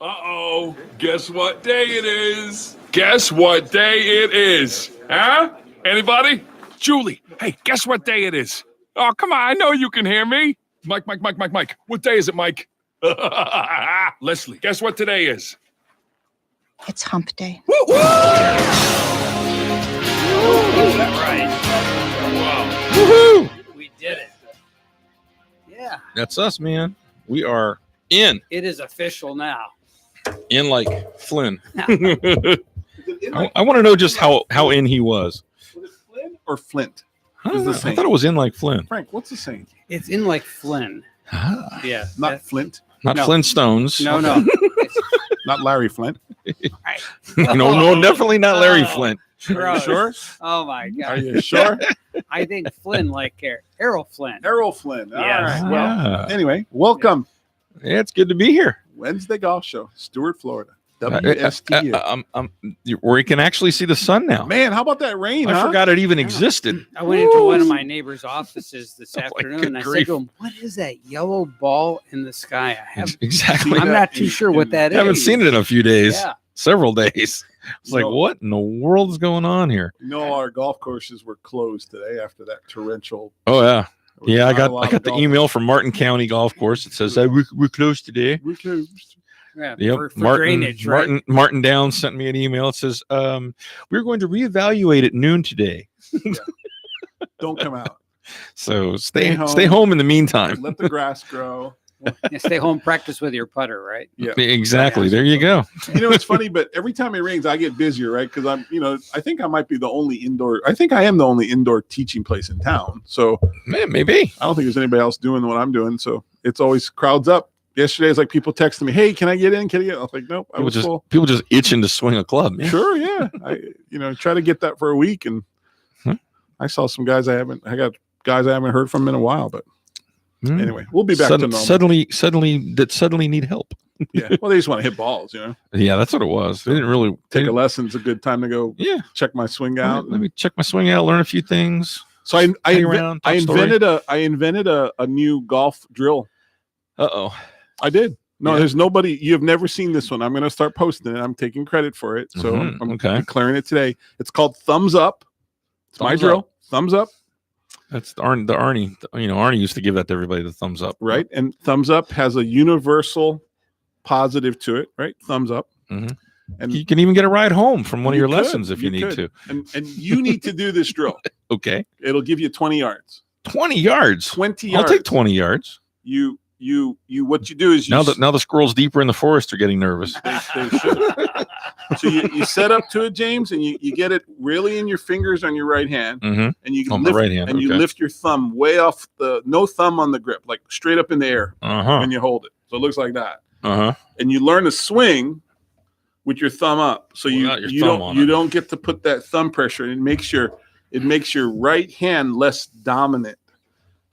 Uh-oh. Guess what day it is? Guess what day it is? Huh? Anybody? Julie, hey, guess what day it is? Oh, come on, I know you can hear me. Mike. What day is it, Mike? Leslie, guess what today is? It's Hump Day. Woo woo! That's right. Wow. Woohoo! We did it. Yeah. That's us, man. We are in It is official now. like Flynn. I want to know just how in he was. Was it Flynn or Flint? I Is the I same. thought it was in like Flynn. Frank, what's the saying? It's in like Flynn. Yeah. Not Flint. Not No. Flintstones. No. Not Larry Flint. no, definitely not Larry Flint. Gross. Sure? Oh my Are god. you sure? I think Flynn like Errol Flynn. Errol Flynn. All Yes. right. Well, Yeah. anyway, welcome. Yeah, it's good to be here. Wednesday Golf Show, Stewart, Florida. WSTU. Where you can actually see the sun now. Man, how about that rain, I huh? forgot it even existed. I went into one of my neighbor's offices this Oh, afternoon good and I said grief. to him, "What is that yellow ball in the sky?" Exactly. I'm not too sure what that I is. haven't seen it in a few days. Yeah. Several days. It's like, No. what in the world is going on here? You know, our golf courses were closed today after that torrential. Oh yeah. there was Yeah, I not a lot got of the golf- email from Martin County Golf Course. It says we're closed today. We're closed. Yeah, Yep. for drainage, right? Martin Downs sent me an email. It says, we're going to reevaluate at noon today. Don't come out. So Stay stay home. home in the meantime. Let the grass grow. Yeah, stay home, practice with your putter, right? Yeah. Exactly. There you go. You know, it's funny, but every time it rains, I get busier, right? Because I think I might be the only indoor. I think I am the only indoor teaching place in town. So Man, maybe. I don't think there's anybody else doing what I'm doing. So it's always crowds up. Yesterday, it's like people texting me, "Hey, can I get in? Can I get?" I was like, "Nope, I was full." People just itching to swing a club. Man. Sure, yeah. I try to get that for a week, and Hmm. I saw some guys I got guys I haven't heard from in a while. But Hmm. anyway, we'll be back to normal. Suddenly need help. Yeah, well, they just want to hit balls, Yeah, that's what it was. They didn't really Take a lesson's a good time to go Yeah. check my swing out. Let me check my swing out, learn a few things. So I hang around, talk story. invented a new golf drill. Uh-oh. I did. No, Yeah. there's nobody. You've never seen this one. I'm going to start posting it. I'm taking credit for it. So Mhm, I'm okay. declaring it today. It's called Thumbs Up. It's my Thumbs drill. up. Thumbs Up, That's Arnie. Arnie used to give that to everybody, the thumbs up. right? And Thumbs Up has a universal positive to it, right? Thumbs up. Mhm. And You can even get a ride home from one of You your could, lessons if you need could. to. And you need to do this drill. Okay. It'll give you 20 yards. 20 yards. 20 I'll yards. take 20 yards. You what you do is you Now the squirrels deeper in the forest are getting nervous. They should. So you set up to it, James, and you get it really in your fingers on your right hand, Mm-hmm. and you On lift the right hand, and you okay. lift your thumb way off no thumb on the grip, like straight up in the air, Uh-huh. and you hold it. So it looks like that, Uh-huh. and you learn to swing with your thumb up. So Without your thumb on you it. don't get to put that thumb pressure, and it makes your right hand less dominant.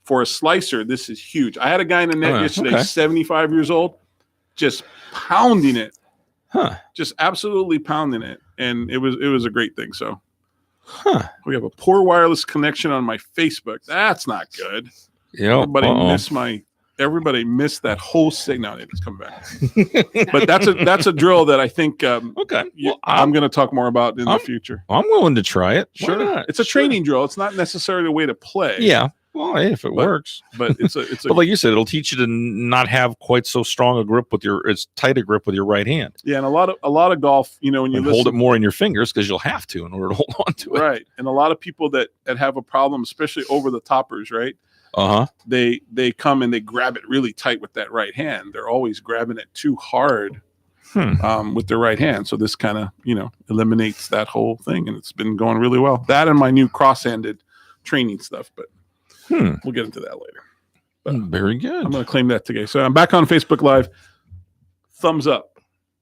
For a slicer, this is huge. I had a guy in the net Oh, yesterday, okay. 75 years old, just pounding it. Huh. Just absolutely pounding it, and it was a great thing. So Huh. we have a poor wireless connection on my Facebook. That's not good. Yep. Everybody missed that whole signal. It's come back, but that's a drill that I think Okay. Well, I'm going to talk more about in the I'm- future. I'm willing to try it. Why Sure, not? it's a Sure. training drill. It's not necessarily a way to play. Yeah. Well, hey, if it But- works. but it's a But like you said, it'll teach you to not have quite so strong a grip as tight a grip with your right hand. yeah, and a lot of golf. When you And listen, hold it more in your fingers because you'll have to in order to hold on to it. right, and a lot of people that have a problem, especially over the toppers, right? Uh-huh. They come and they grab it really tight with that right hand. They're always grabbing it too hard with their right hand. So this kind of eliminates that whole thing, and it's been going really well. That and my new cross-handed training stuff, but we'll get into that later. But Very good. I'm going to claim that today. So I'm back on Facebook Live. Thumbs up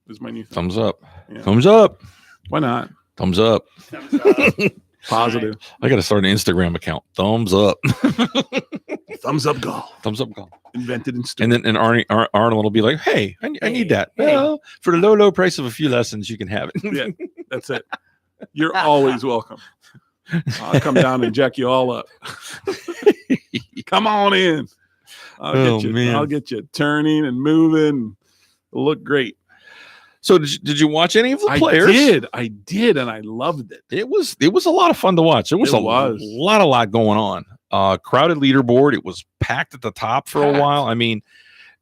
is my new thing. Thumbs up. Yeah. Thumbs up. Why not? Thumbs up. Positive. I got to start an Instagram account. Thumbs up. Thumbs up golf. Thumbs up golf. Invented in And then Arnold will be like, "Hey, I need that. Hey. Well, for the low price of a few lessons, you can have it." Yeah, that's it. You're always welcome. I'll come down and jack you all up. Come on in. Oh, man. I'll get you turning and moving. It'll look great. So did you watch any of the players? I did, and I loved it. It was a lot of fun to watch. There was a lot going on. Crowded leaderboard. It was packed at the top for a while. I mean,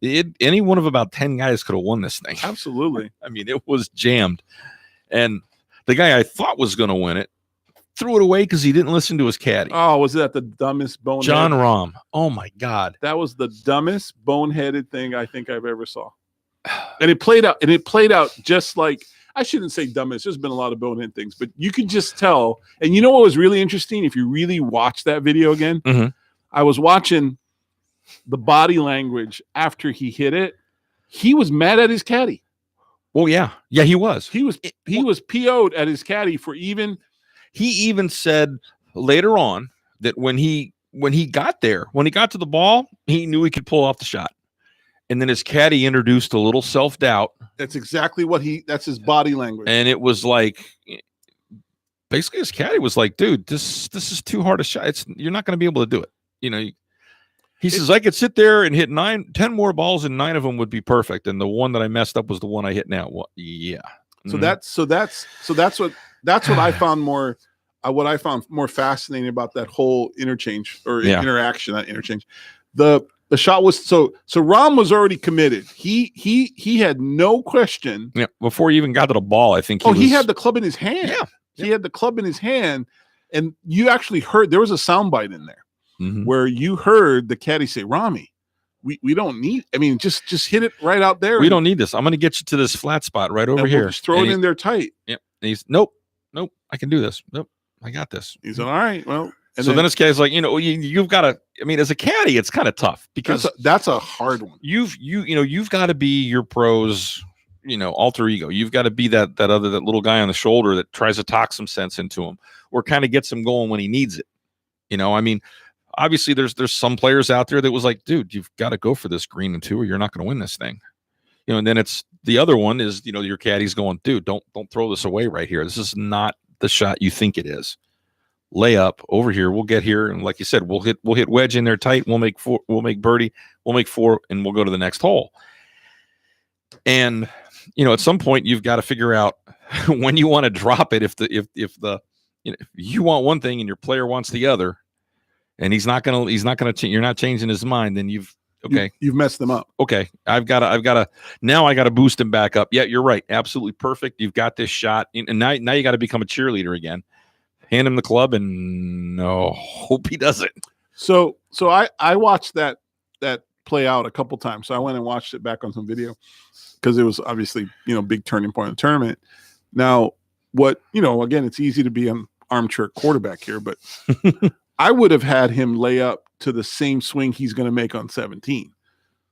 any one of about 10 guys could have won this thing. Absolutely. I mean, it was jammed. And the guy I thought was going to win it threw it away because he didn't listen to his caddy. Oh, was that the dumbest bonehead? John Rahm. Oh my God. That was the dumbest boneheaded thing I think I've ever saw. And it played out just like, I shouldn't say dumbest. There's been a lot of bonehead things, but you could just tell. And you know what was really interesting? If you really watch that video again, I was watching the body language after he hit it. He was mad at his caddy. Well, yeah, he was. He was PO'd at his caddy for even. He even said later on that when he got there, when he got to the ball, he knew he could pull off the shot. And then his caddy introduced a little self-doubt. That's exactly that's his body language. And it was like, basically his caddy was like, dude, this is too hard a shot. You're not going to be able to do it. You know, he says, I could sit there and hit 10 more balls and 9 of them would be perfect. And the one that I messed up was the one I hit now. Well, yeah. So that's what I found more, what I found more fascinating about that whole interchange or interaction, not interchange. The shot was so Rahm was already committed. He had no question. Yeah. Before he even got to the ball, I think he had the club in his hand. Yeah. He had the club in his hand, and you actually heard there was a soundbite in there where you heard the caddy say, "Rami, we don't need. I mean, just hit it right out there. We don't need this. I'm going to get you to this flat spot right over here. We'll just throw it in there tight." Yep. And he's nope. I can do this. Nope. I got this. He's like, all right. Well, so then this guy's like, you've got to. I mean, as a caddy, it's kind of tough because that's a hard one. You've got to be your pro's, alter ego. You've got to be that little guy on the shoulder that tries to talk some sense into him or kind of gets him going when he needs it. I mean, obviously there's some players out there that was like, dude, you've got to go for this green and 2 or you're not going to win this thing. And then it's the other one is, your caddy's going, dude, don't throw this away right here. This is not the shot you think it is. Lay up over here. We'll get here. And like you said, we'll hit wedge in there tight. We'll make 4, we'll make birdie. We'll make 4 and we'll go to the next hole. And, at some point you've got to figure out when you want to drop it. If you want one thing and your player wants the other, and he's not going to, you're not changing his mind, then you've messed them up. Okay. I got to boost him back up. Yeah, you're right. Absolutely perfect. You've got this shot. And now you got to become a cheerleader again. Hand him the club and hope he does it. So I watched that play out a couple times. So I went and watched it back on some video because it was obviously, big turning point of the tournament. Now, again, it's easy to be an armchair quarterback here, but I would have had him lay up to the same swing he's going to make on 17.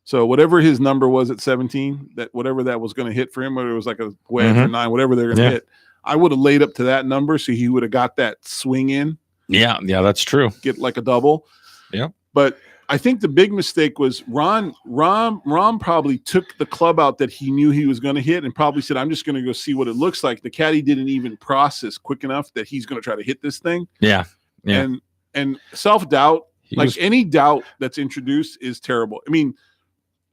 So whatever his number was at 17, whatever that was going to hit for him, whether it was like a wedge or 9, whatever they're going to hit, I would have laid up to that number so he would have got that swing in. Yeah, that's true. Get like a double. Yeah. But I think the big mistake was Ron probably took the club out that he knew he was going to hit and probably said, I'm just going to go see what it looks like. The caddy didn't even process quick enough that he's going to try to hit this thing. Yeah. And self-doubt, any doubt that's introduced is terrible. I mean,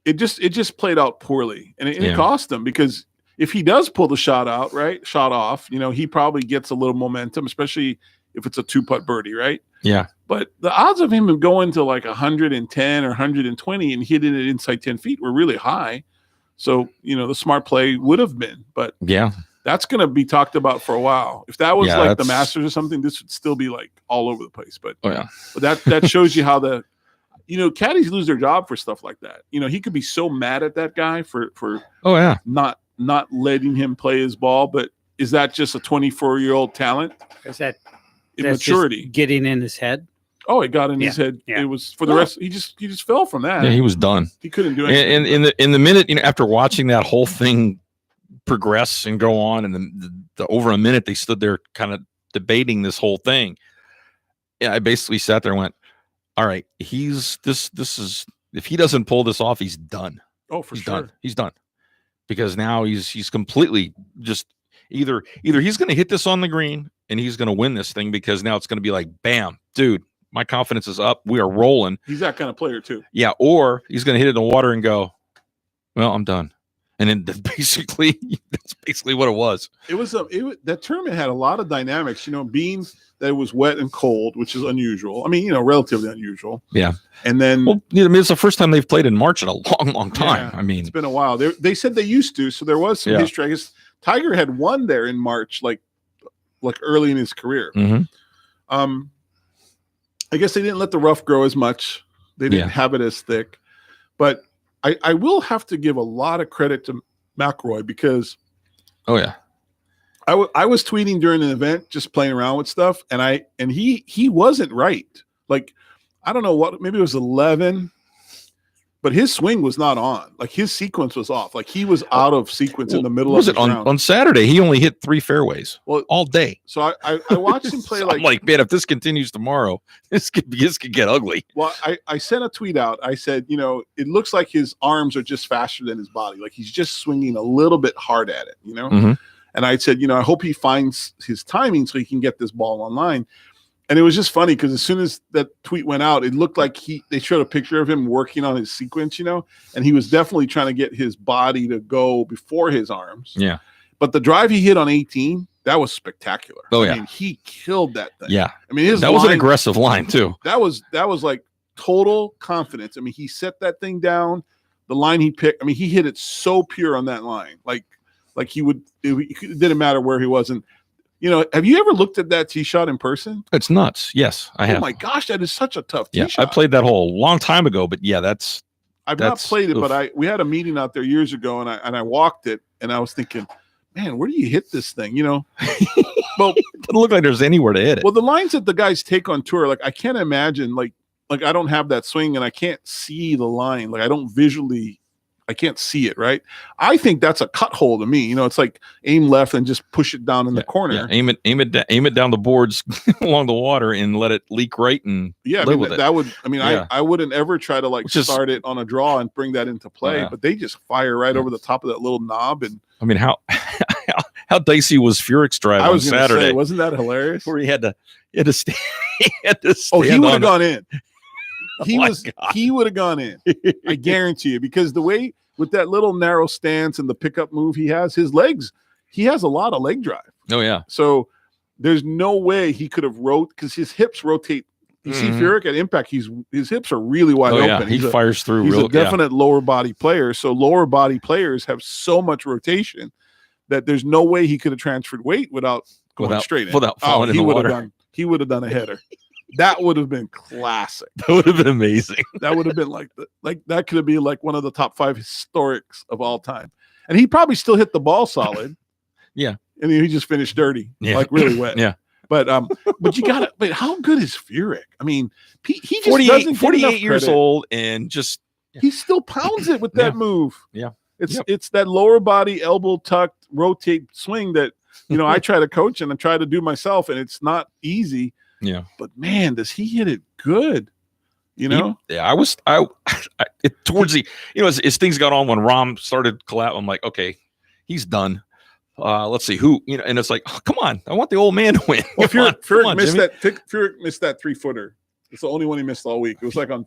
it just played out poorly, and it cost him because if he does pull the shot off, he probably gets a little momentum, especially if it's a 2-putt birdie, right? Yeah. But the odds of him going to like 110 or 120 and hitting it inside 10 feet were really high. So, the smart play would have been, but that's going to be talked about for a while. If that was like the Masters or something, this would still be like all over the place. But, but that shows you how caddies lose their job for stuff like that. He could be so mad at that guy for not letting him play his ball. But is that just a 24-year-old talent? Is that immaturity getting in his head? Oh, it got in his head. Yeah. It was for the rest. He just fell from that. Yeah, he was done. He couldn't do anything. And in the minute, after watching that whole thing progress and go on, and the over a minute they stood there kind of debating this whole thing. Yeah, I basically sat there and went, all right, this is if he doesn't pull this off, he's done. Oh, for sure. He's done. Because now he's completely just either he's going to hit this on the green and he's going to win this thing because now it's going to be like, bam, dude, my confidence is up. We are rolling. He's that kind of player too. Yeah. Or he's going to hit it in the water and go, well, I'm done. And then basically, that's basically what it was. That tournament had a lot of dynamics, being that it was wet and cold, which is unusual. I mean, relatively unusual. Yeah. And then, Well, I mean, it's the first time they've played in March in a long, long time. yeah, I mean, it's been a while. They said they used to, so there was some history. I guess Tiger had won there in March, like early in his career. mhm. I guess they didn't let the rough grow as much. They didn't have it as thick. But I will have to give a lot of credit to McIlroy because Oh yeah. I was tweeting during an event, just playing around with stuff, and he wasn't right. Like, I don't know what, maybe it was 11, but his swing was not on. Like, his sequence was off. Like, he was out of sequence in the middle of the round. On Saturday? He only hit 3 fairways all day. So I watched him play. So I'm like, man, if this continues tomorrow, this could get ugly. Well, I sent a tweet out. I said, it looks like his arms are just faster than his body. Like, he's just swinging a little bit hard at it, Mhm. And I said, I hope he finds his timing so he can get this ball online. And it was just funny because as soon as that tweet went out, it looked like they showed a picture of him working on his sequence, and he was definitely trying to get his body to go before his arms. Yeah. But the drive he hit on 18, that was spectacular. Oh, I yeah. mean, he killed that thing. Yeah. I mean, That was an aggressive line too. That was like total confidence. I mean, he set that thing down. The line he picked, I mean, he hit it so pure on that line. Like it didn't matter where he was. And, have you ever looked at that tee shot in person? It's nuts. Yes, I have. Oh my gosh, that is such a tough tee shot. I played that hole a long time ago, but yeah, I've not played it, but we had a meeting out there years ago, and I walked it, and I was thinking, man, where do you hit this thing? Well, it doesn't look like there's anywhere to hit it. Well, the lines that the guys take on tour, like I can't imagine, like I don't have that swing, and I can't see the line. Like I can't see it, right? I think that's a cut hole to me. It's like aim left and just push it down in the corner. Yeah. Aim it down the boards along the water and let it leak right and live with it. That would. I mean, I wouldn't ever try to start it on a draw and bring that into play, but they just fire right over the top of that little knob. And I mean, how dicey was Furyk's drive on Saturday? Say, wasn't that hilarious? Where he had to stand. He would have gone in. He would have gone in. I guarantee you, because the way with that little narrow stance and the pickup move he has, he has a lot of leg drive. Oh yeah. So there's no way he could have because his hips rotate. You see Furyk at impact, his hips are really wide open. Yeah. He fires through. He's a definite lower body player. So lower body players have so much rotation that there's no way he could have transferred weight without going straight in. Without falling in the water. He would have done a header. That would have been classic. That would have been amazing. That would have been that could have been like one of the top 5 historics of all time. And he probably still hit the ball solid. Yeah. And he just finished dirty, like really wet. Yeah. But you got to. But how good is Furyk? I mean, he just 48 years old, and just he still pounds it with that move. Yeah. It's that lower body elbow tucked rotate swing that I try to coach and I try to do myself, and it's not easy. Yeah. But man, does he hit it good? Towards the as things got on when Rahm started collapsing, I'm like, okay, he's done. Let's see who, and it's like, oh, come on, I want the old man to win. Well, Furyk missed that 3-footer. It's the only one he missed all week. It was like on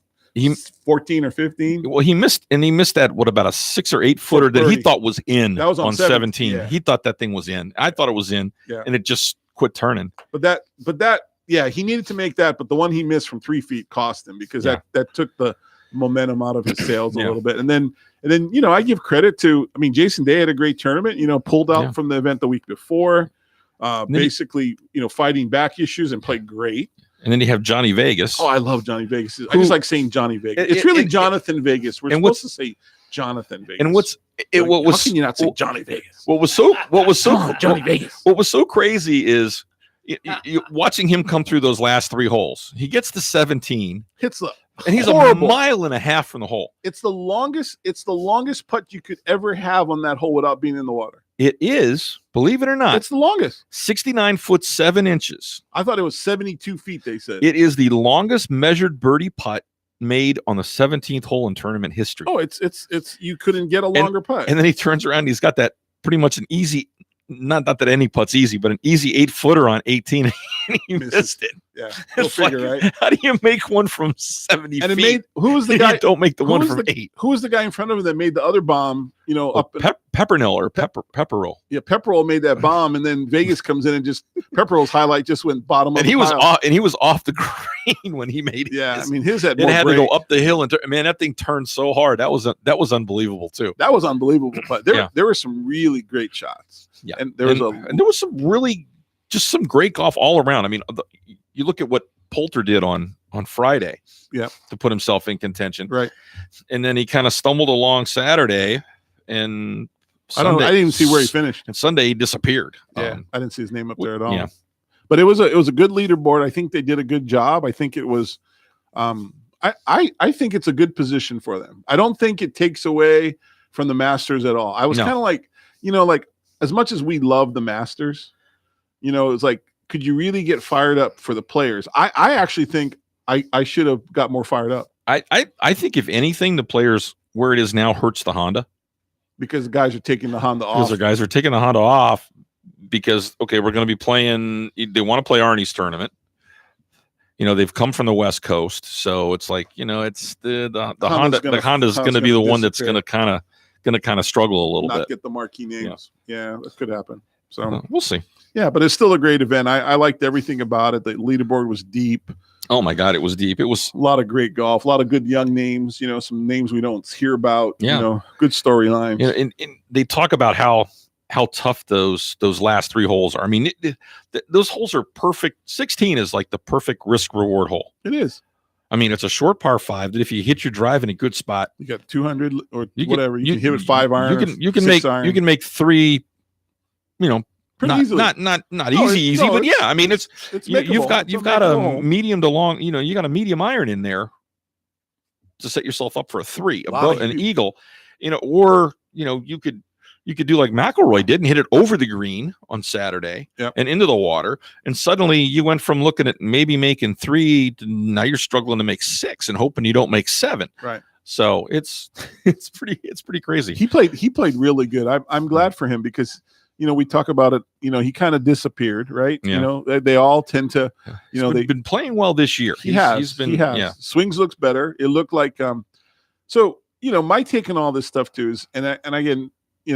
14 or 15. Well, he missed that. What about a 6 or 8 footer that he thought was in? That was on 17. Yeah. He thought that thing was in. I thought it was in, and it just quit turning. But that. Yeah, he needed to make that, but the one he missed from 3 feet cost him because that took the momentum out of his sails a little bit. And then I give credit to, I mean, Jason Day had a great tournament, pulled out from the event the week before, basically, fighting back issues and played great. And then you have Johnny Vegas. Oh, I love Johnny Vegas. I just like saying Johnny Vegas. It's really Jonathan Vegas. We're supposed to say Jonathan Vegas. And how can you not say Johnny Vegas? What was so Johnny Vegas? What was so crazy is you watching him come through those last 3 holes. He gets to 17, hits the and he's horrible. a mile and a half from the hole. It's the longest putt you could ever have on that hole without being in the water. It is, believe it or not. It's the longest. 69 foot 7 inches. I thought it was 72 feet, they said. It is the longest measured birdie putt made on the 17th hole in tournament history. Oh, it's you couldn't get a longer putt. And then he turns around and he's got that pretty much an easy, not that any putt's easy, but an easy 8-footer on 18. and he missed it. Yeah, we'll It's like, figure, right? how do you make one from 70 And it feet? made who was the and guy? you don't make the who one was from the- 8. Who was the guy in front of him that made the other bomb? You know, up in, Peppermill or Pepperell. yeah, Pepperell made that bomb, and then Vegas comes in and just Pepperell's highlight just went bottom of And the he was pile. off, and he was off the green when he made it. Yeah, His- I mean his had it more had break. to go up the hill and man, that thing turned so hard. That was unbelievable too. That was unbelievable, but Yeah. there were some really great shots. Yeah, and there was and there was some really just some great golf all around. I mean, you look at what Poulter did on Friday, Yeah. to put himself in contention, right. and then he kind of stumbled along Saturday, and I didn't even see where he finished. And Sunday he disappeared. Yeah, I didn't see his name up there at all. Yeah. But it was a good leaderboard. I think they did a good job. I think it was I think it's a good position for them. I don't think it takes away from the Masters at all. I was No. kind of like, like as much as we love the Masters, it's like, could you really get fired up for the players? I actually think I should have got more fired up I think if anything, the players where it is now hurts the Honda. because the guys are taking the Honda Because off. the guys are taking the Honda off because, okay, we're going to be playing. They want to play Arnie's tournament. They've come from the West Coast, so it's like it's the Honda. The Honda's going to be the one that's going to kind of struggle a little Not bit. get the marquee names. Yeah, that could happen. So We'll see. yeah, but it's still a great event. I liked everything about it. The leaderboard was deep. Oh my God, it was deep. It was A lot of great golf, a lot of good young names, some names we don't hear about, Yeah. Good storylines. and they talk about how tough those last 3 holes are. I mean, those holes are perfect. 16 is like the perfect risk reward hole. It is. I mean, it's a short par 5 that if you hit your drive in a good spot, You got 200 or you can- whatever. You can hit with 5 iron. You can 6 make iron. you can make 3. pretty Not easily. not No, easy, no, but it's- yeah. I mean, it's It's you've makeable. got It's you've got a makeable hole. medium to long. You got a medium iron in there to set yourself up for a 3, Lot of an huge- eagle. Or you could do like McElroy did and hit it over the green on Saturday Yep. and into the water, and suddenly you went from looking at maybe making 3 to now you're struggling to make 6 and hoping you don't make 7. Right. So it's pretty crazy. He played really good. I'm glad for him because we talk about it. He kind of disappeared, right? Yeah. They all tend to, They've been playing well this year. He has. He's been. He has. Yeah. Swings looks better. It looked like so my take on all this stuff too is and again,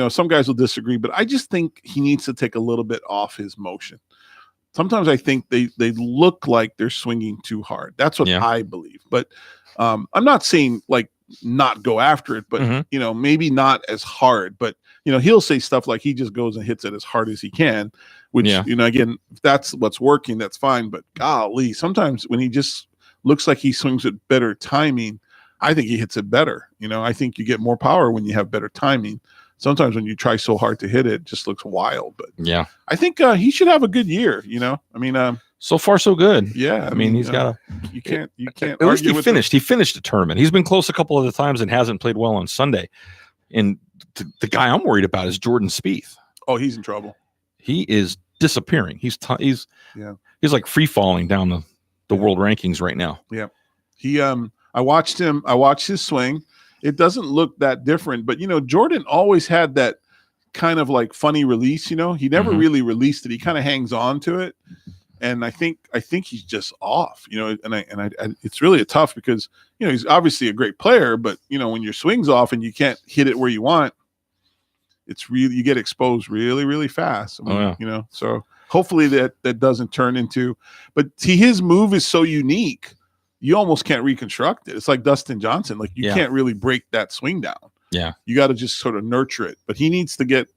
some guys will disagree, but I just think he needs to take a little bit off his motion. Sometimes I think they look like they're swinging too hard. That's what Yeah. I believe. But I'm not saying like not go after it, but Mhm. maybe not as hard. But he'll say stuff like he just goes and hits it as hard as he can, which Yeah. again, if that's what's working, that's fine. But golly, sometimes when he just looks like he swings with better timing, I think he hits it better. I think you get more power when you have better timing. Sometimes when you try so hard to hit it, it just looks wild. But Yeah. I think he should have a good year. I mean, So far, so good. yeah. I mean, he's got you can't At least he finished. He finished the tournament. He's been close a couple of the times and hasn't played well on Sunday. And the guy I'm worried about is Jordan Spieth. Oh, he's in trouble. He is disappearing. He's Yeah. He's like free falling down the world rankings right now. He I watched his swing. It doesn't look that different, but Jordan always had that kind of like funny release. He never Mhm. really released it. He kind of hangs on to it, and I think he's just off. And it's really tough because he's obviously a great player, but when your swing's off and you can't hit it where you want, it's really you get exposed really really fast. Oh, yeah. So hopefully that doesn't turn into. But see, his move is so unique. You almost can't reconstruct it. It's like Dustin Johnson. Like you Yeah. can't really break that swing down. Yeah. You got to just sort of nurture it. But he needs to get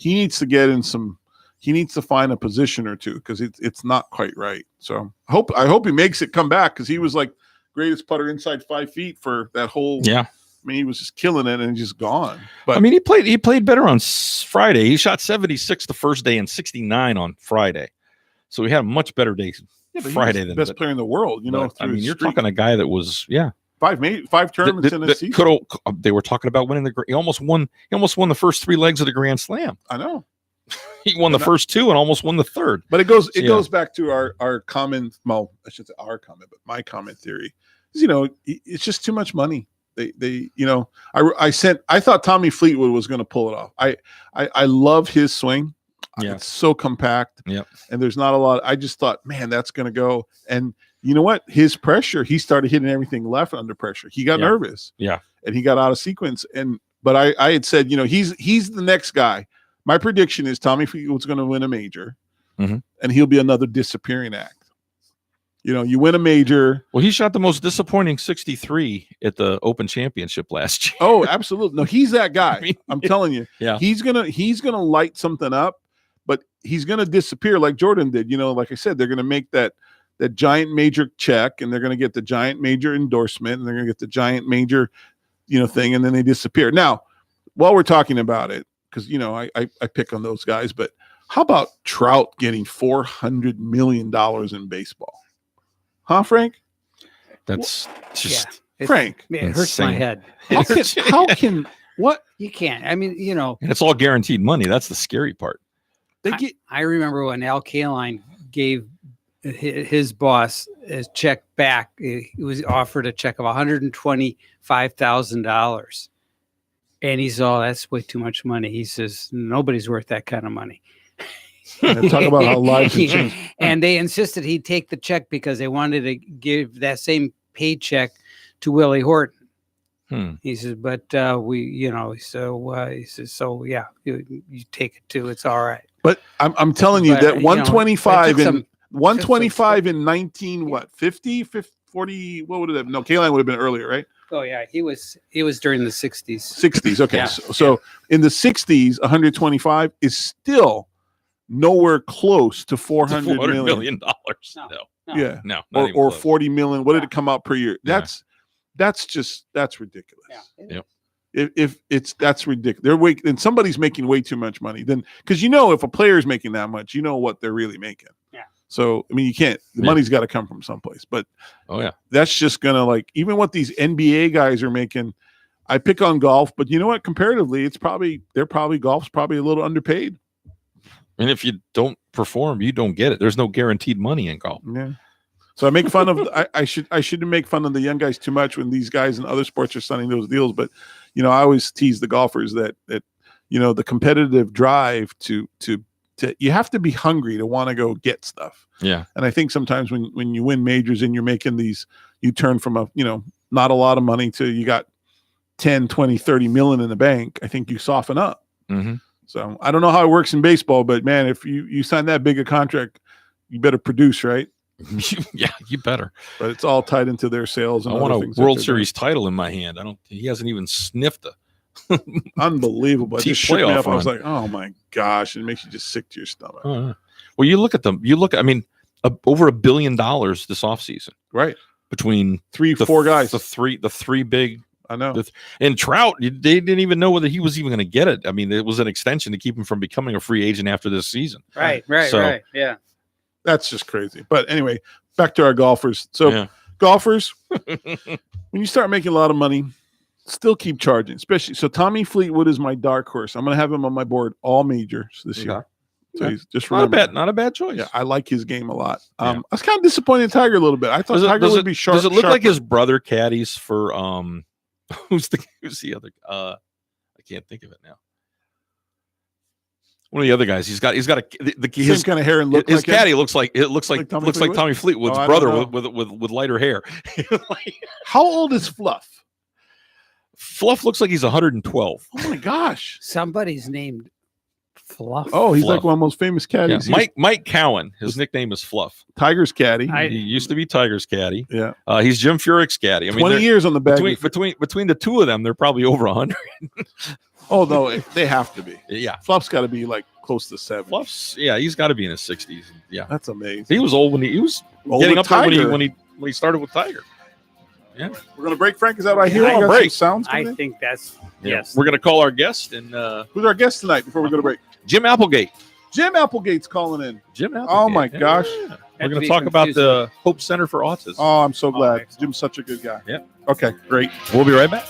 in some. He needs to find a position or two because it's not quite right. So I hope he makes it come back because he was like greatest putter inside 5 feet for that whole. Yeah. I mean, he was just killing it and just gone. But I mean, he played better on Friday. He shot 76 the first day and 69 on Friday. So he had a much better day yeah, but Friday he was than the best player in the world. but, I through mean, his you're streak. talking a guy that was five tournaments in a season. They were talking about winning he almost won the first 3 legs of the Grand Slam. I know. He won the first 2 and almost won the third. But it goes Yeah. goes back to our comment. Well, I should say our comment, but my comment theory is it's just too much money. They I thought Tommy Fleetwood was going to pull it off. I love his swing. Yeah. It's so compact. Yep. And there's not a lot. I just thought, man, that's going to go. And you know what? His pressure, he started hitting everything left under pressure. He got nervous. Yeah. And he got out of sequence. But I had said, he's the next guy. My prediction is Tommy Fleetwood's going to win a major, Mhm. and he'll be another disappearing act. You win a major. Well, he shot the most disappointing 63 at the Open Championship last year. Oh, absolutely. No, he's that guy. I mean, I'm telling you. Yeah. He's gonna light something up, but he's gonna disappear like Jordan did. Like I said, they're gonna make that giant major check, and they're gonna get the giant major endorsement, and they're gonna get the giant major, thing, and then they disappear. Now, while we're talking about it, because I pick on those guys, but how about Trout getting $400 million in baseball? Huh, Frank? That's just Frank. It hurts my insane. head. How can what You can't. I mean, and it's all guaranteed money. That's the scary part. they get? I remember when Al Kaline gave his boss a check back. He was offered a check of $125,000. And he said, "Oh, that's way too much money." He says, "Nobody's worth that kind of money." Talk about how lives have changed. And they insisted he take the check because they wanted to give that same paycheck to Willie Horton. He says, "But he says, so yeah, you take it too. It's all right." But I'm telling you But, that 125 it 125 in 50, 40, what would it have? No, Kaline would have been earlier, right? Oh yeah, he was during the 60s. 60s. Okay. Yeah. So in the 60s, 125 is still nowhere close to $400 million. No. Yeah. No, not even Or close. 40 million. What did Yeah. it come out per year? Yeah. That's ridiculous. Yeah. Yep. If that's ridiculous. And somebody's making way too much money. Then because if a player is making that much, you know what they're really making. Yeah. So I mean, you can't. The Yeah. money's got to come from someplace. But Oh yeah. that's just gonna even what these NBA guys are making. I pick on golf, but you know what? Comparatively, golf's probably a little underpaid. And if you don't perform, you don't get it. There's no guaranteed money in golf. Yeah. So I make fun of I shouldn't make fun of the young guys too much when these guys in other sports are signing those deals. But I always tease the golfers that the competitive drive to you have to be hungry to want to go get stuff. Yeah. And I think sometimes when you win majors and you're making these, you turn from not a lot of money to you got 10, 20, 30 million in the bank. I think you soften up. Mm-hmm. So I don't know how it works in baseball, but man, if you sign that big a contract, you better produce, right? Yeah, you better. But it's all tied into their sales. I And want other a things that World they're Series title in my hand. He hasn't even sniffed a doing. Unbelievable. It Team just shook me playoff up. I was run. like, oh my gosh. It makes you just sick to your stomach. Well, you look at them. I mean, over $1 billion this offseason Right. between 4 guys. the three big. I know. And Trout, they didn't even know whether he was even going to get it. I mean, it was an extension to keep him from becoming a free agent after this season. Right. So- Yeah. That's just crazy. But anyway, back to our golfers. So Yeah. golfers, when you start making a lot of money, still keep charging. Especially so Tommy Fleetwood is my dark horse. I'm going to have him on my board all majors this year. So he's just remember. Not a bad choice. Yeah, I like his game a lot. Yeah. I was kind of disappointed in Tiger a little bit. I thought Tiger would be sharp. Does it look like sharper. his brother caddies for who's the other I can't think of it now. One of the other guys. He's got same his kind of hair and look his like him? caddy looks like Like Tommy Fleetwood? Tommy Fleetwood's Oh, I brother don't with lighter hair. How old is Fluff? Fluff looks like he's 112. Oh my gosh. Somebody's named Fluff. Oh, he's Fluff. like one of the most famous Yeah, caddies. He's Mike Cowan. His nickname is Fluff. Tiger's caddy. He used to be Tiger's caddy. Yeah. He's Jim Furyk's caddy. I mean, 20 they're- years on the bag. between the two of them, they're probably over 100. Oh no, they have to be. Yeah, Fluff's got to be like close to 70. Fluff's. Yeah, he's got to be in his 60s. Yeah, That's amazing. he was old when he was Old getting with up there Tiger. when he started with Tiger. Yeah, We're gonna break, Frank. Is that right here? Yeah, I got break. some sounds. I coming in? think that's Yeah. yes. We're gonna call our guest and Who's our guest tonight? Before we go to break, Jim Applegate. Jim Applegate's calling in. Jim Applegate. Oh my gosh. Yeah. Had We're to gonna be talk about confusing. the Hope Center for Autism. Oh, I'm so glad. excellent. Jim's such a good guy. Yeah. Okay, great. We'll be right back.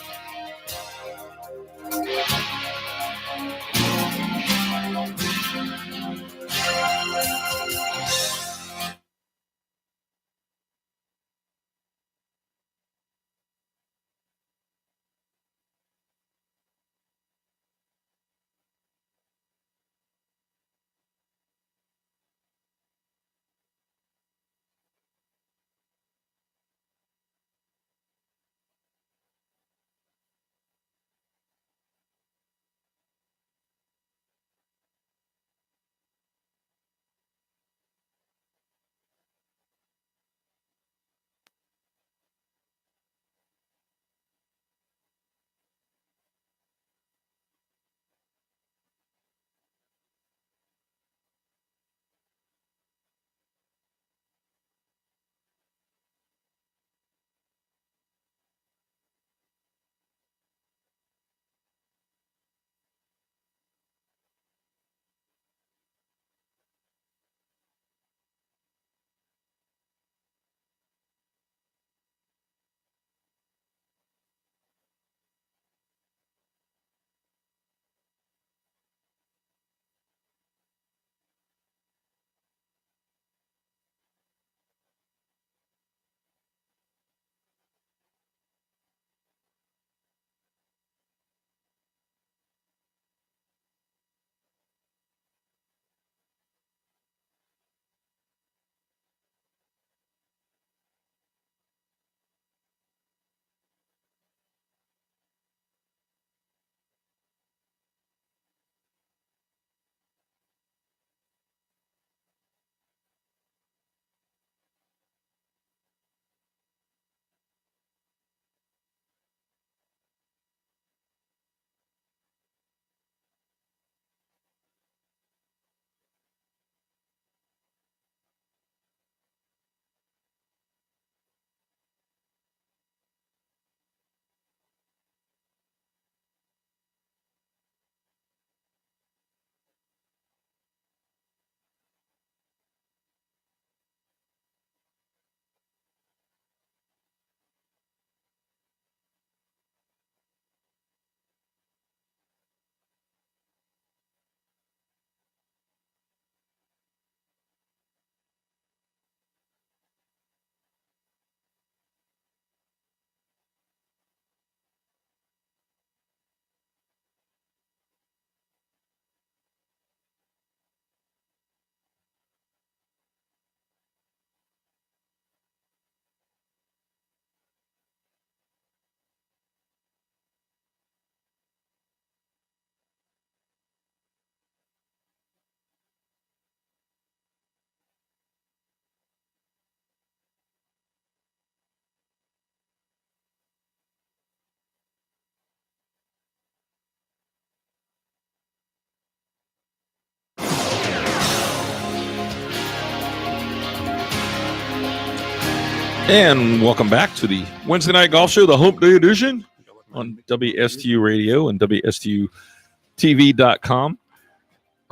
And welcome back to the Wednesday Night Golf Show, the Hump Day Edition on WSTU Radio and WSTUTV.com.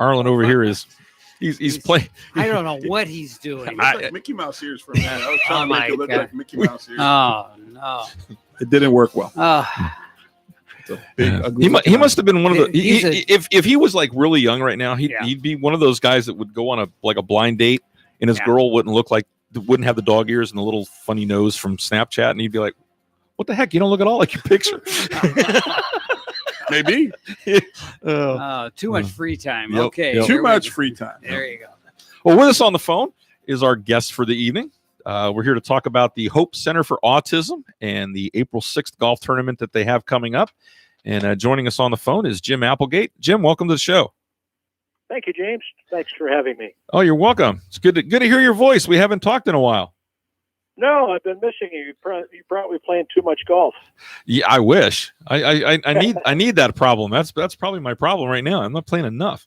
Arlen over here is he's playing. I don't know what he's doing. It looked like Mickey Mouse ears for a minute. I was trying to make it look like Mickey Mouse ears. Oh no! It didn't work well. It's a big, ugly He must have been one of the. He's If he was like really young right now, he'd be one of those guys that would go on a blind date, and his girl wouldn't have the dog ears and the little funny nose from Snapchat, and he'd be like, "What the heck? You don't look at all like your picture." Maybe. Too much free time. Yep, Okay. yep. Too much free time. There you go. Well, with us on the phone is our guest for the evening. We're here to talk about the Hope Center for Autism and the April 6th golf tournament that they have coming up. And joining us on the phone is Jim Applegate. Jim, welcome to the show. Thank you, James. Thanks for having me. Oh, you're welcome. It's good to hear your voice. We haven't talked in a while. No, I've been missing you. You're probably playing too much golf. Yeah, I wish. I need that problem. That's probably my problem right now. I'm not playing enough.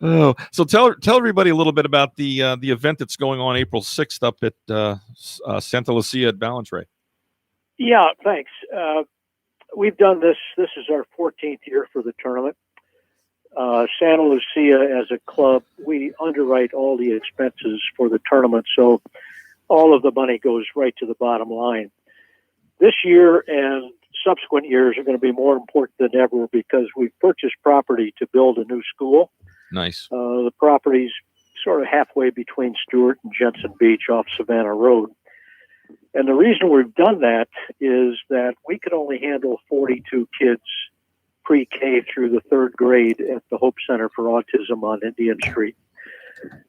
Oh, so tell everybody a little bit about the event that's going on April 6th up at Santa Lucia at Ballantrae. Yeah, thanks. We've done this. This is our 14th year for the tournament. Santa Lucia, as a club, we underwrite all the expenses for the tournament, so all of the money goes right to the bottom line. This year and subsequent years are going to be more important than ever because we've purchased property to build a new school. Nice. The property's sort of halfway between Stewart and Jensen Beach off Savannah Road. And the reason we've done that is that we could only handle 42 kids pre-K through the third grade at the Hope Center for Autism on Indian Street.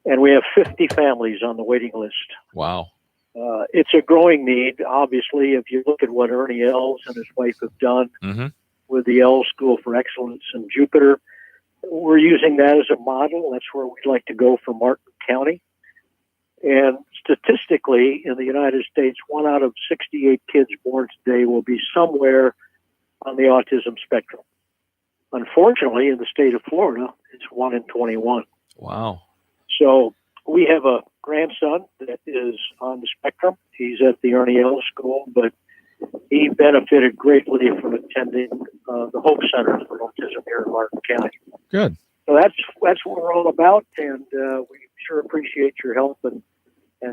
And we have 50 families on the waiting list. Wow. It's a growing need. Obviously, if you look at what Ernie Els and his wife have done with the Els School for Excellence in Jupiter, we're using that as a model. That's where we'd like to go for Martin County. And statistically, in the United States, 1 out of 68 kids born today will be somewhere on the autism spectrum. Unfortunately, in the state of Florida, it's 1 in 21. Wow. So we have a grandson that is on the spectrum. He's at the Ernie Els School, but he benefited greatly from attending the Hope Center for Autism here in Martin County. Good. So that's what we're all about, and we sure appreciate your help and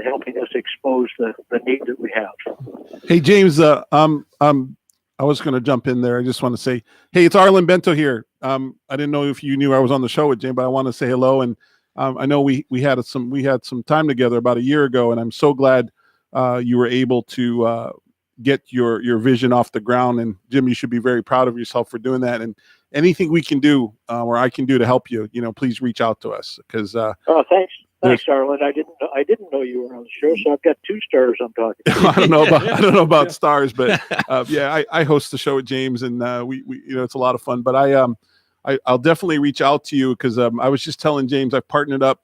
helping us expose the need that we have. Hey, James, I was going to jump in there. I just want to say, hey, it's Arlen Bento here. I didn't know if you knew I was on the show with James, but I want to say hello. And I know we had some time together about a year ago, and I'm so glad you were able to get your vision off the ground. And Jim, you should be very proud of yourself for doing that. And anything we can do or I can do to help you, please reach out to us because. Oh, thanks. Thanks, Arlen. I didn't know you were on the show, so I've got 2 stars I'm talking to. I don't know about stars, but yeah, I host the show with James, and we it's a lot of fun. But I'll definitely reach out to you because I was just telling James I've partnered up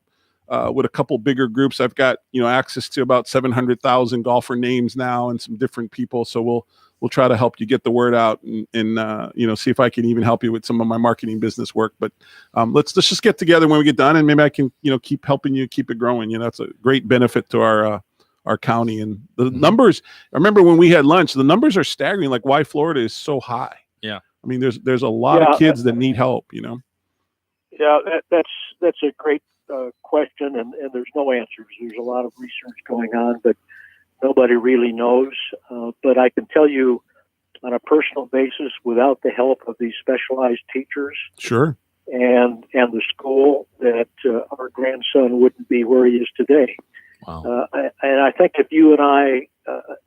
with a couple bigger groups. I've got access to about 700,000 golfer names now and some different people. So we'll try to help you get the word out and see if I can even help you with some of my marketing business work. But let's just get together when we get done, and maybe I can keep helping you keep it growing. That's a great benefit to our county, and the numbers. I remember when we had lunch, the numbers are staggering. Like why Florida is so high. Yeah, I mean there's a lot of kids that need help. Yeah, that's a great question, and there's no answers. There's a lot of research going on, but nobody really knows. But I can tell you on a personal basis, without the help of these specialized teachers, sure, and the school, that our grandson wouldn't be where he is today. Wow. And I think if you and I,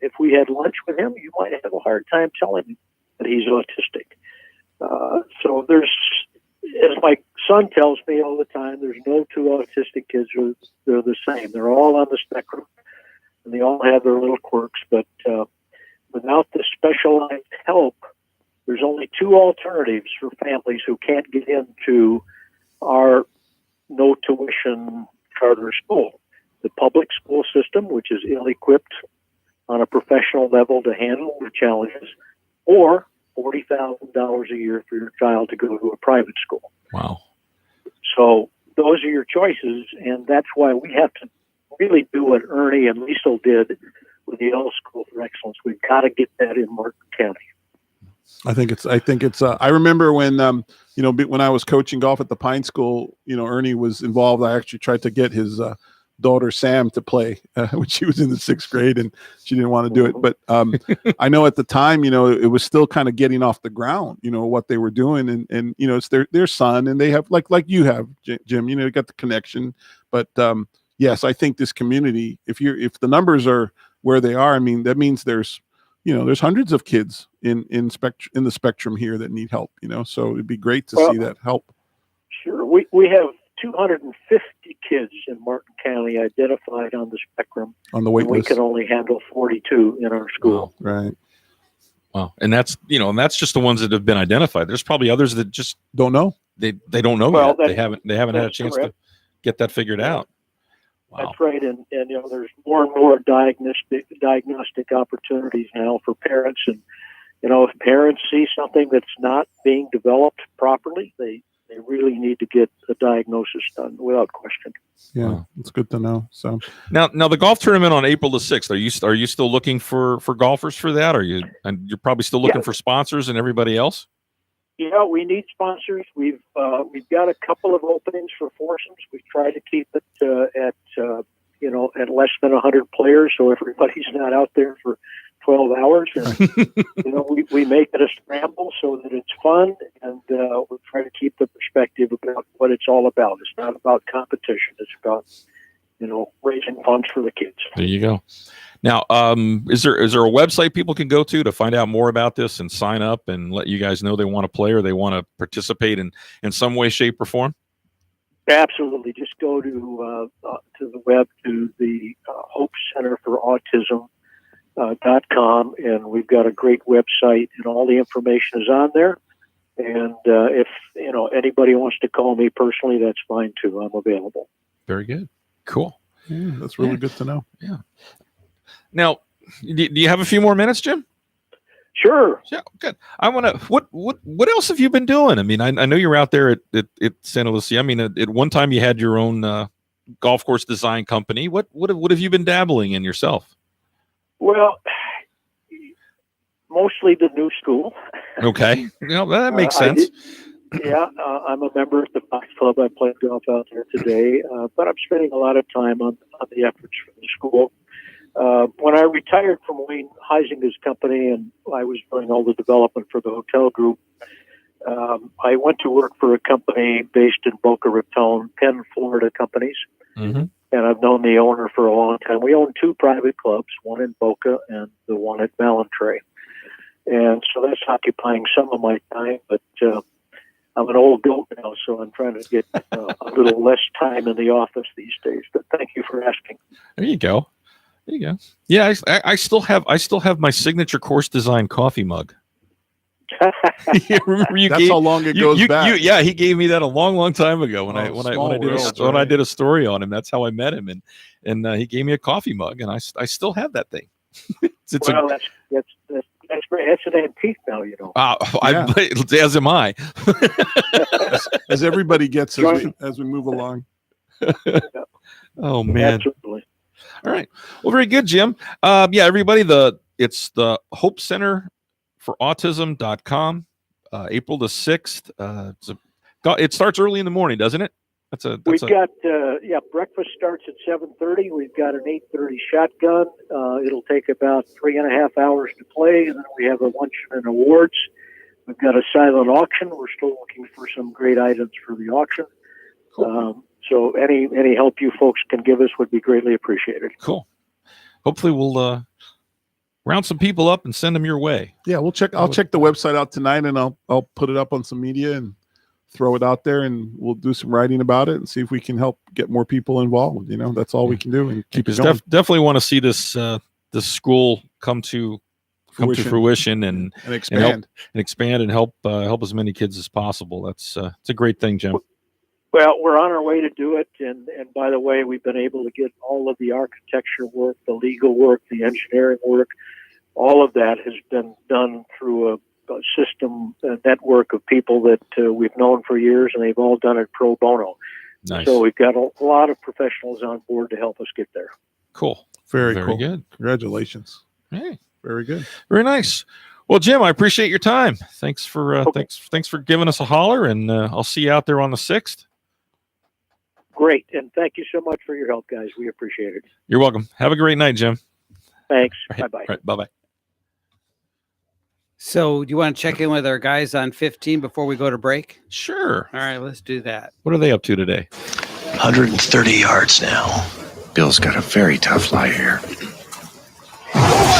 if we had lunch with him, you might have a hard time telling him that he's autistic. So there's, as my son tells me all the time, there's no 2 autistic kids who they're the same. They're all on the spectrum, and they all have their little quirks. But without the specialized help, there's only 2 alternatives for families who can't get into our no tuition charter school. The public school system, which is ill-equipped on a professional level to handle the challenges, or $40,000 a year for your child to go to a private school. Wow. So those are your choices, and that's why we have to really do what Ernie and Liesel did with the Yellow School for Excellence. We've got to get that in Martin County. I think it's. I remember when when I was coaching golf at the Pine School, Ernie was involved. I actually tried to get his daughter Sam to play when she was in the 6th grade, and she didn't want to do it. But I know at the time, it was still kind of getting off the ground. What they were doing, and it's their son, and they have like you have, Jim. You got the connection. But yes, I think this community, if the numbers are where they are, I mean, that means there's hundreds of kids in the spectrum here that need help, so it'd be great to see that help. Sure. We have 250 kids in Martin County identified on the spectrum. On the wait list. We can only handle 42 in our school. Wow. Right. Wow. And that's just the ones that have been identified. There's probably others that just don't know. They don't know yet. They haven't had a chance to get that figured out. Wow. That's right, and there's more and more diagnostic opportunities now for parents, and if parents see something that's not being developed properly, they really need to get the diagnosis done without question. Yeah, wow. It's good to know. So now the golf tournament on April the 6th. Are you still looking for golfers for that? And you're probably still looking for sponsors and everybody else? Yeah, we need sponsors. We've got a couple of openings for foursomes. We try to keep it at less than 100 players, so everybody's not out there for 12 hours. And we make it a scramble so that it's fun, and we try to keep the perspective about what it's all about. It's not about competition. It's about raising funds for the kids. There you go. Now, is there a website people can go to find out more about this and sign up and let you guys know they want to play or they want to participate in some way, shape, or form? Absolutely. Just go to the web, to the Hope Center for Autism.com, and we've got a great website, and all the information is on there. And if anybody wants to call me personally, that's fine too. I'm available. Very good. Cool. Yeah, that's really good to know. Yeah. Now, do you have a few more minutes, Jim? Sure. Yeah, good. I want to. What else have you been doing? I mean, I know you're out there at Santa Lucia. I mean, at one time you had your own golf course design company. What have you been dabbling in yourself? Well, mostly the new school. Okay, that makes sense. I'm a member of the Fox Club. I play golf out there today, but I'm spending a lot of time on the efforts for the school. When I retired from Wayne Heisinger's company and I was doing all the development for the hotel group, I went to work for a company based in Boca Raton, Penn, Florida companies. Mm-hmm. And I've known the owner for a long time. We own 2 private clubs, one in Boca and the one at Ballantrae. And so that's occupying some of my time, but I'm an old goat now, so I'm trying to get a little less time in the office these days. But thank you for asking. There you go. Yeah, I still have my signature course design coffee mug. Remember that's how long it goes back. Yeah, he gave me that a long time ago when I did a story on him. That's how I met him, and he gave me a coffee mug, and I still have that thing. That's great. That's an antique now, as am I. as everybody gets as we move along. Oh man. Absolutely. All right. Well, very good, Jim. Everybody, it's the Hope Center for Autism.com, April the 6th. It starts early in the morning, doesn't it? Breakfast starts at 7:30. We've got an 8:30 shotgun. It'll take about 3.5 hours to play, and then we have a luncheon and awards. We've got a silent auction. We're still looking for some great items for the auction. Cool. So any help you folks can give us would be greatly appreciated. Cool. Hopefully we'll round some people up and send them your way. Yeah, I'll check the website out tonight, and I'll put it up on some media and throw it out there, and we'll do some writing about it and see if we can help get more people involved. That's all we can do, and keep it going. Definitely want to see this school come to fruition and expand and help as many kids as possible. It's a great thing, Jim. Well, we're on our way to do it, and by the way, we've been able to get all of the architecture work, the legal work, the engineering work, all of that has been done through a system, a network of people that we've known for years, and they've all done it pro bono. Nice. So we've got a lot of professionals on board to help us get there. Cool. Very Very cool. good. Congratulations. Hey, Very good. very nice. Well, Jim, I appreciate your time. Thanks for Okay. thanks for giving us a holler, and I'll see you out there on the 6th. Great. And thank you so much for your help, guys. We appreciate it. You're welcome. Have a great night, Jim. Thanks. All right. Bye-bye. All right. Bye-bye. So, do you want to check in with our guys on 15 before we go to break? Sure. All right, let's do that. What are they up to today? 130 yards now. Bill's got a very tough lie here.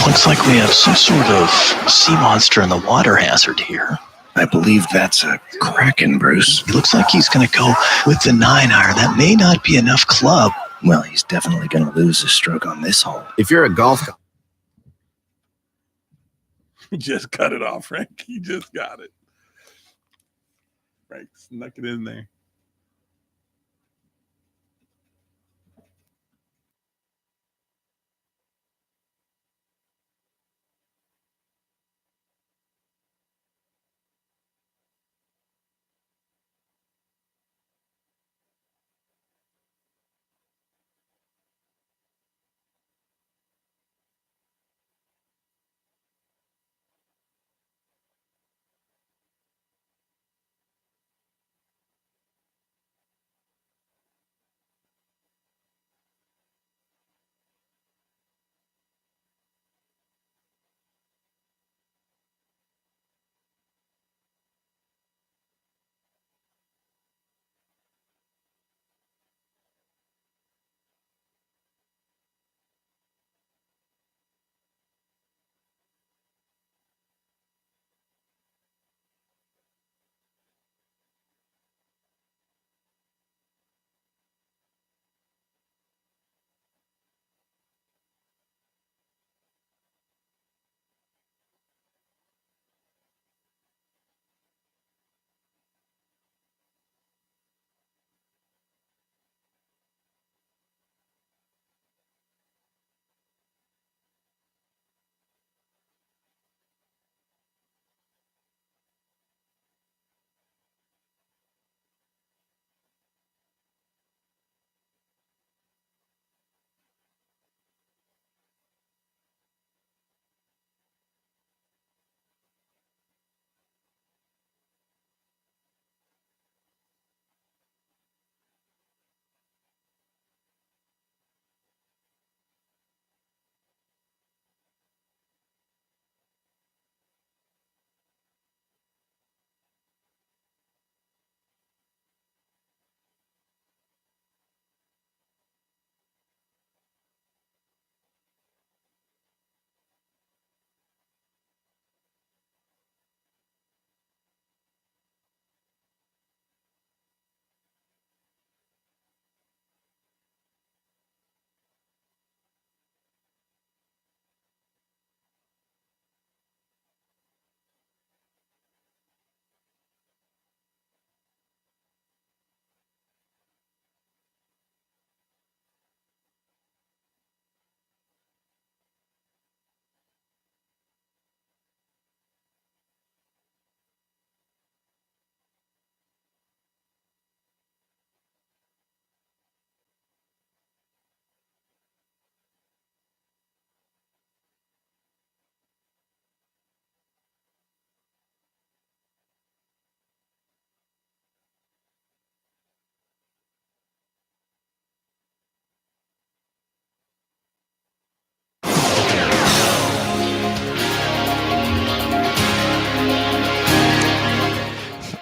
Looks like we have some sort of sea monster in the water hazard here. I believe that's a kraken, Bruce. It looks like he's going to go with the 9-iron. That may not be enough club. Well, he's definitely going to lose a stroke on this hole. If you're a golf guy, He just cut it off, Frank. He just got it. Frank snuck it in there.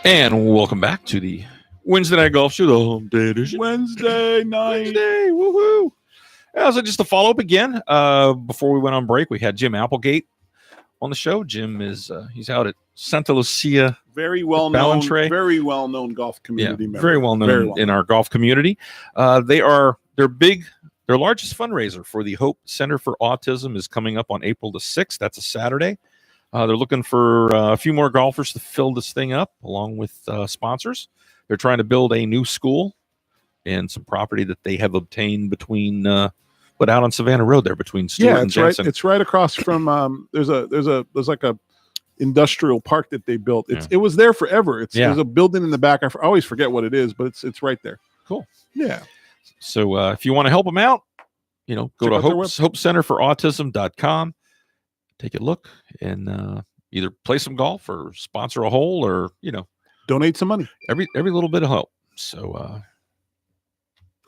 And welcome back to the Wednesday Night Golf Show, the Hump Day edition. Wednesday night. Wednesday, woohoo! So just to follow up again, before we went on break, we had Jim Applegate on the show. Jim is he's out at Santa Lucia. Very well known. Ballantrae. Very well known golf community member. Very well known in our golf community. They're big. Their largest fundraiser for the Hope Center for Autism is coming up on April the 6th. That's a Saturday. They're looking for a few more golfers to fill this thing up, along with sponsors. They're trying to build a new school and some property that they have obtained between, out on Savannah Road there between Stewart and Jensen. It's right across from. There's like a industrial park that they built. It was there forever. There's a building in the back. I always forget what it is, but it's right there. Cool. Yeah. So if you want to help them out, go Check to out their Hope Center for Autism.com. Take a look and either play some golf or sponsor a hole or, Donate some money. every little bit of help. So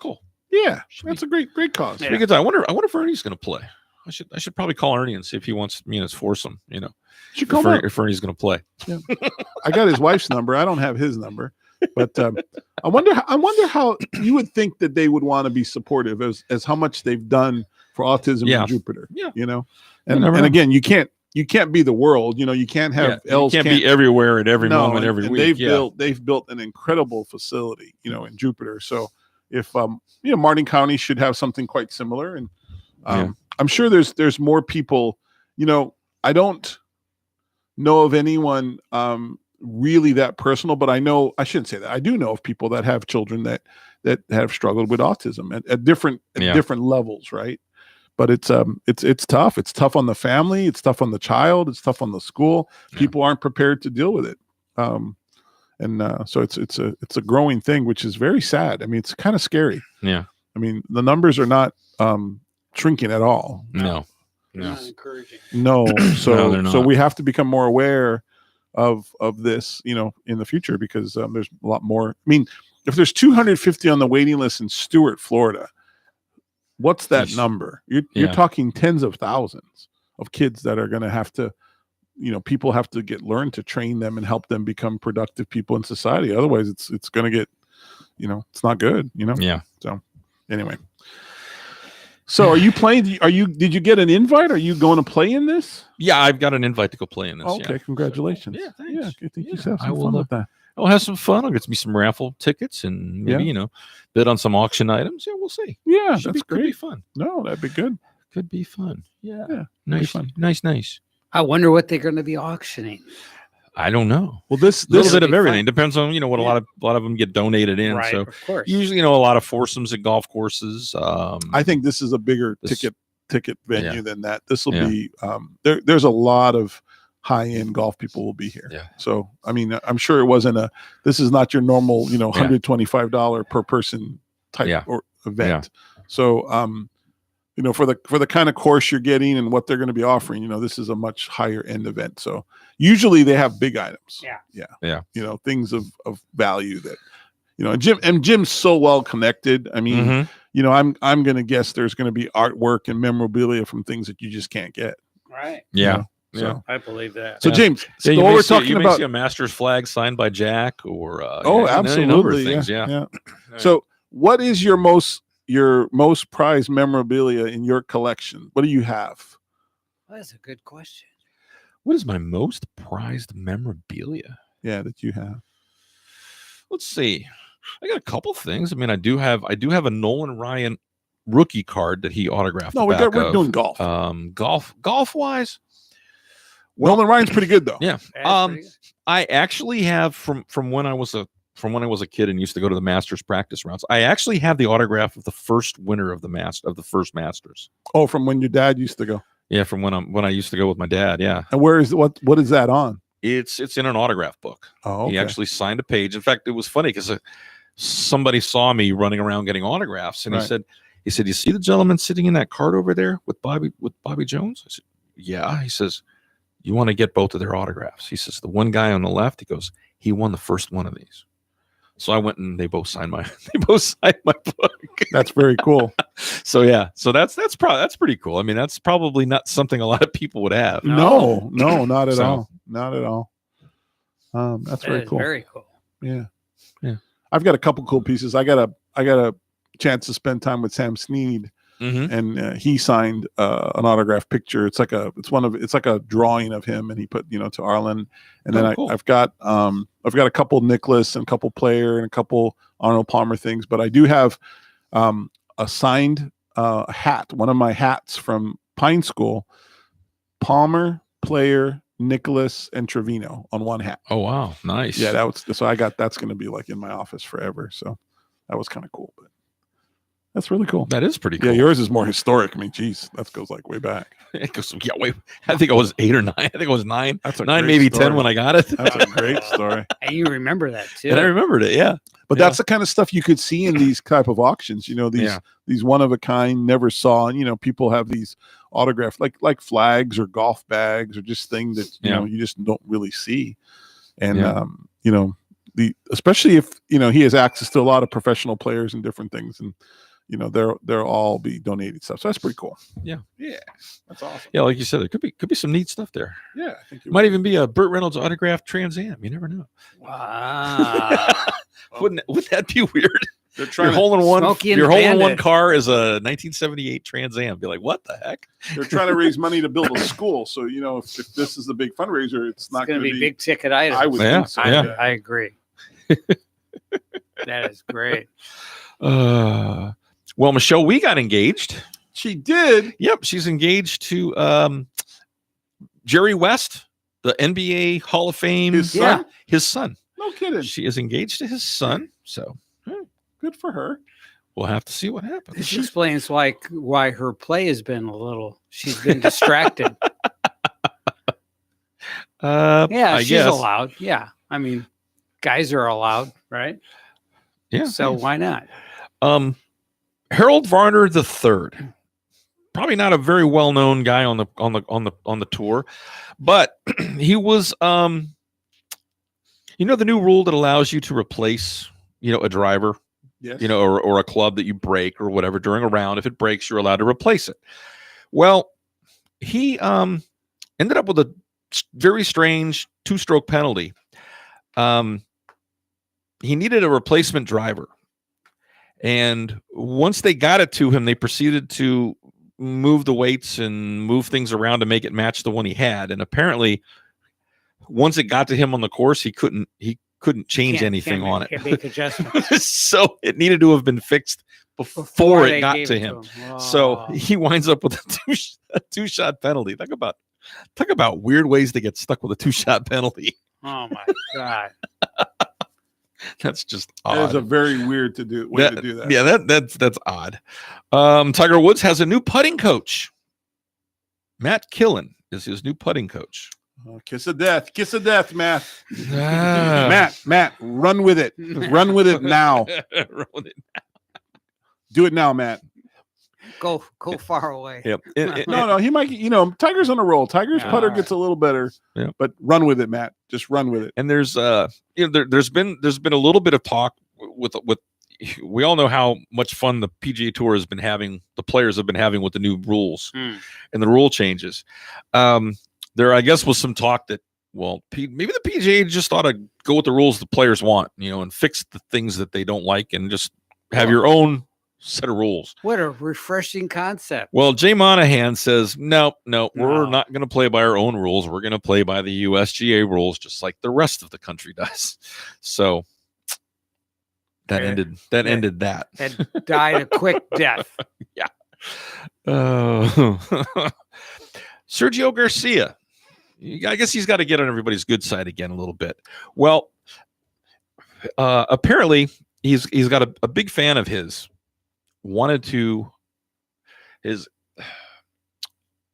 cool. Yeah. Should That's a great cause. Yeah. Be a good time. I wonder if Ernie's going to play. I should probably call Ernie and see if he wants me in his foursome. Should call him up. If Ernie's going to play. I got his wife's number. I don't have his number, but I wonder how you would think that they would want to be supportive as how much they've done for autism Yeah. in Jupiter. Yeah. And never know. again, you can't be the world. You can't have You elves can't be everywhere at every No, moment, every and week. they've built an incredible facility, in Jupiter. So if Martin County should have something quite similar, and I'm sure there's more people. I don't know of anyone really that personal, but I shouldn't say that. I do know of people that have children that have struggled with autism at different levels, right? But it's tough. It's tough on the family. It's tough on the child. It's tough on the school. Yeah. People aren't prepared to deal with it, so it's a growing thing, which is very sad. I mean, it's kind of scary. Yeah. I mean, the numbers are not shrinking at all. No. Not encouraging. No, No, they're so not. we have to become more aware of this, in the future, because there's a lot more. I mean, if there's 250 on the waiting list in Stewart, Florida, what's that Jeez. number? You're Yeah. talking tens of thousands of kids that are going to have to, people have to learn to train them and help them become productive people in society. Otherwise, it's going to get, it's not good. Yeah. So anyway. So are you playing? Did you get an invite? Are you going to play in this? Yeah, I've got an invite to go play in this. Okay, Yeah. congratulations. Yeah, thanks. Yeah, I think you Yeah, should have I some will, fun with that. I'll have some fun. I'll get me some raffle tickets and maybe, bid on some auction items. Yeah, we'll see. Yeah, Could be great. fun. No, that'd be good. Could be fun. Yeah. Yeah, Nice. fun. Nice. I wonder what they're going to be auctioning. I don't know. Well, this A little bit will of be everything. fun. Depends on, what a lot of them get donated in. Right, So of course. usually, a lot of foursomes at golf courses. I think this is a bigger This- ticket venue Yeah. than that. This will Yeah. be there's a lot of high-end golf people will be here. Yeah. So I mean, I'm sure it wasn't this is not your normal, $125 per person type Yeah. or event. So for the kind of course you're getting and what they're going to be offering, this is a much higher end event. So usually they have big items. Yeah. Things of value that, and Jim's so well connected. I mean, Mhm. I'm going to guess there's going to be artwork and memorabilia from things that you just can't get. Right. Yeah. So, Yeah. I believe that. so Yeah. James, Yeah, so you what may we're see, talking you may about. see a Masters flag signed by Jack or Oh, any number of absolutely. things. Yeah. Yeah. So what is your most prized memorabilia in your collection? What do you have? That's a good question. What is my most prized memorabilia? Yeah, that you have. Let's see. I got a couple things. I mean, I do have a Nolan Ryan rookie card that he autographed. No, the we're back of. doing golf. Golf wise. Nolan Ryan's pretty good though. Yeah. That's pretty good. I actually have from when I was a kid and used to go to the Masters practice rounds. I actually have the autograph of the first winner of the first Masters. Oh, from when your dad used to go. Yeah, from when I used to go with my dad. Yeah, And what is that on? it's in an autograph book. Oh, okay. He actually signed a page. In fact, it was funny because somebody saw me running around getting autographs, and Right. he said, "You see the gentleman sitting in that cart over there with Bobby Jones?" I said, "Yeah." He says, "You want to get both of their autographs?" He says, "The one guy on the left," he goes, "he won the first one of these." So I went and they both signed my book. That's very cool. So yeah, so that's pretty cool. I mean, that's probably not something a lot of people would have. No, not at So- all. Not at all. That's That very is cool. Very cool. Yeah. Yeah. I've got a couple cool pieces. I got a chance to spend time with Sam Snead, Mm-hmm. and he signed an autograph picture. It's like a drawing of him, and he put to Arlen. And then cool. I've got a couple Nicholas and a couple Player and a couple Arnold Palmer things, but I do have a signed hat, one of my hats from Pine School, Palmer, Player, Nicholas, and Trevino on one hat. Oh wow, nice. Yeah, that's going to be like in my office forever. So that was kind of cool, but that's really cool. that is pretty cool. Yeah, yours is more historic. I mean, geez, that goes like way back. It goes, yeah, wait. I think I was 8 or 9. I think I was 9. That's a 9, great maybe story. 10 when I got it. That's a great story. And you remember that too. And I remembered it. Yeah. But that's the kind of stuff you could see in these type of auctions. These one of a kind, never saw. And people have these autographed like flags or golf bags or just things that you just don't really see. And especially if he has access to a lot of professional players and different things, and they'll all be donating stuff. So that's pretty cool. Yeah, that's awesome. Yeah, like you said, there could be some neat stuff there. Yeah, I think it might even be a Burt Reynolds autographed Trans Am. You never know. Wow. Would that be weird? They're trying Your hole in one car is a 1978 Trans Am. Be like, what the heck? They're trying to raise money to build a school. So if this is the big fundraiser, it's not going to be big ticket items. I would think so. I agree. That is great. Well, Michelle, we got engaged. She did. Yep, she's engaged to Jerry West, the NBA Hall of Fame. His son? His son. No kidding. She is engaged to his son. So good for her. We'll have to see what happens. This explains why her play has been a little. She's been distracted. She's allowed. Yeah, I mean, guys are allowed, right? Yeah. So why not? Harold Varner III, probably not a very well-known guy on the tour, but he was the new rule that allows you to replace a driver, yes, or a club that you break or whatever during a round. If it breaks, you're allowed to replace it. Well, he ended up with a very strange 2-stroke penalty. He needed a replacement driver. And once they got it to him, they proceeded to move the weights and move things around to make it match the one he had. And apparently, once it got to him on the course, he couldn't change anything on it. Can't make adjustments. So it needed to have been fixed before it got to him. So he winds up with a two-shot penalty. Talk about weird ways to get stuck with a 2-shot penalty. Oh my God. That's just odd. That is a very weird way to do that. Yeah, that's odd. Tiger Woods has a new putting coach. Matt Killen is his new putting coach. Kiss of death, Matt. Matt, run with it. Run with it now. Run with it now. Do it now, Matt. Go far away. Yep. No, he might. Tiger's on a roll. Tiger's putter gets a little better. Yeah. But run with it, Matt. Just run with it. And there's there's been a little bit of talk with. We all know how much fun the PGA Tour has been having. The players have been having with the new rules and the rule changes. There, I guess, was some talk that maybe the PGA just ought to go with the rules the players want, and fix the things that they don't like, and just have your own set of rules. What a refreshing concept. Well, Jay Monahan says, no, we're not going to play by our own rules. We're going to play by the USGA rules, just like the rest of the country does. So that ended that. That died a quick death. Yeah. Sergio Garcia. I guess he's got to get on everybody's good side again a little bit. Well, apparently he's got a big fan of his.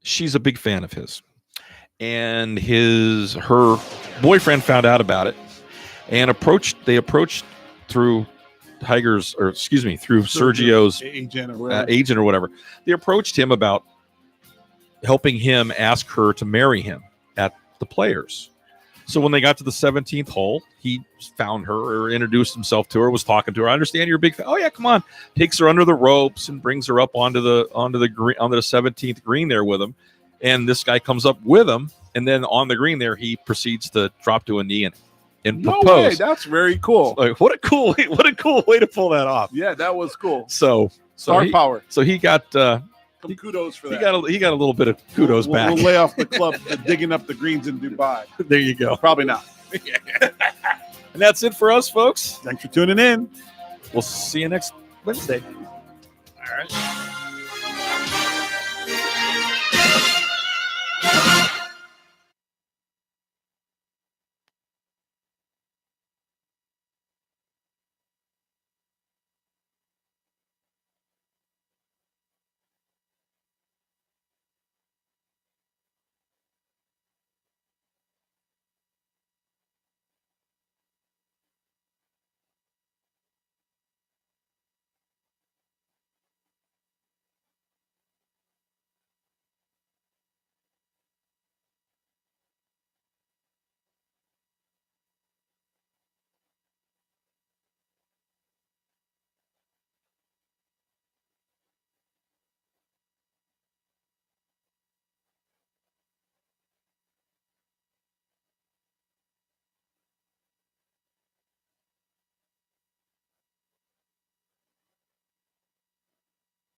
She's a big fan of his, and her boyfriend found out about it and approached through Sergio's agent or whatever. They approached him about helping him ask her to marry him at the Players. So when they got to the 17th hole, he found her or introduced himself to her, was talking to her. I understand you're a big fan. Oh yeah, come on. Takes her under the ropes and brings her up onto the 17th green there with him. And this guy comes up with him, and then on the green there, he proceeds to drop to a knee and no propose. Way, that's very cool. Like, what a cool way to pull that off. Yeah, that was cool. So star power. So he got kudos for that. He got a little bit of kudos back. We'll lay off the club for digging up the greens in Dubai. There you go. Probably not. And that's it for us, folks. Thanks for tuning in. We'll see you next Wednesday. All right.